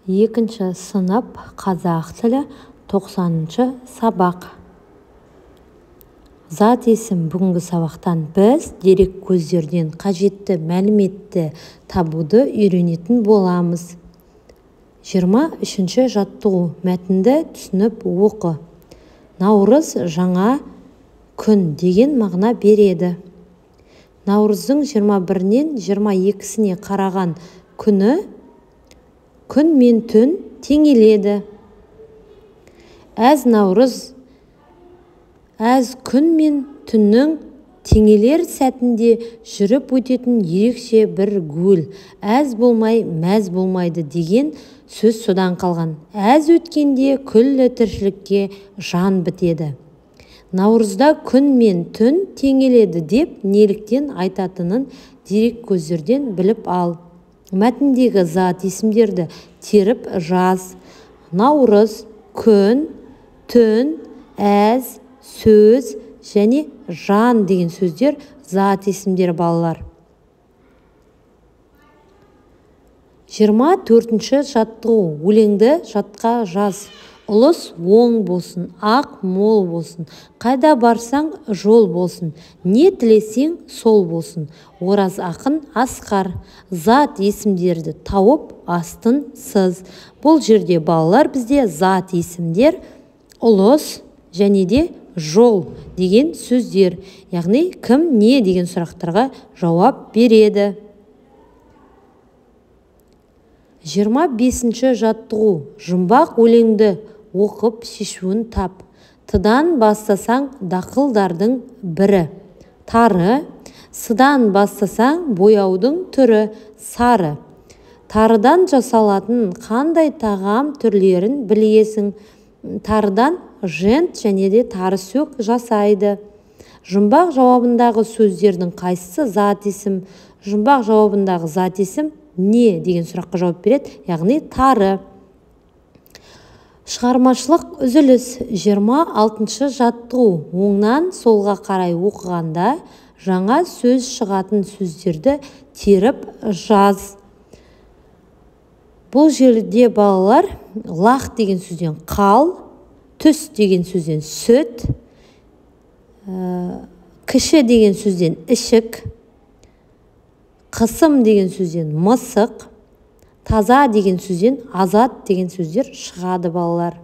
Екінші сынып қазақ тілі 90-шы сабақ. Зат есім бүгінгі сабақтан біз дерек көздерден қажетті мәліметті табуды үйренетін боламыз. 23-ші жаттығу мәтінді түсініп оқы. Наурыз жаңа күн деген мағына береді. Наурыздың 21-нен 22-сіне қараған күні күн мен түн теңеледі. Әз наурыз әз күн мен түннің теңелер сәтінде жүріп өтетін ерекше бір гүл. Әз болмай мәз болмайды деген сөз содан қалған. Әз өткенде күллі тіршілікке жан бітеді. Наурызда күн мен түн теңеледі деп неліктен айтатынын дерек көздерден біліп ал. Мәтіндегі зат есімдерді теріп жаз. Наурыз, күн, түн, әз, сөз және жан деген сөздер зат есімдері балалар. 24-ші жаттығу. Өлеңді жатқа жаз. Ұлыс оң болсын, ақ мол болсын, қайда барсаң жол болсын, не тілесең сол болсын. Ораз ақын Асқар. Зат есімдерді тауып астын сыз. Бұл жерде балалар бізде зат есімдер ұлыс және де жол деген сөздер. Яғни кім не деген сұрақтарға жауап береді. 25-ші жаттығу. Жұмбақ өлеңді оқып шешуін тап. Тыдан бастасаң дақылдардың бірі тары, сыдан бастасаң бояудың түрі сары. Тарыдан жасалатын қандай тағам түрлерін білесің? Тарыдан жент және де тарысөк жасайды. Жұмбақ жауабындағы сөздердің қайсысы зат есім? Жұмбақ жауабындағы зат есім не деген сұраққа жауап береді, яғни тары. Шығармашылық үзіліс. 26-шы жаттығу. Оңнан солға қарай оқығанда жаңа сөз шығатын сөздерді теріп жаз. Бұл жерде балалар лақ деген сөзден қал, түс деген сөзден сүт, кіші деген сөзден ішік, қысым деген сөзден мысық, таза деген сөзден азат деген сөздер шығады балалар.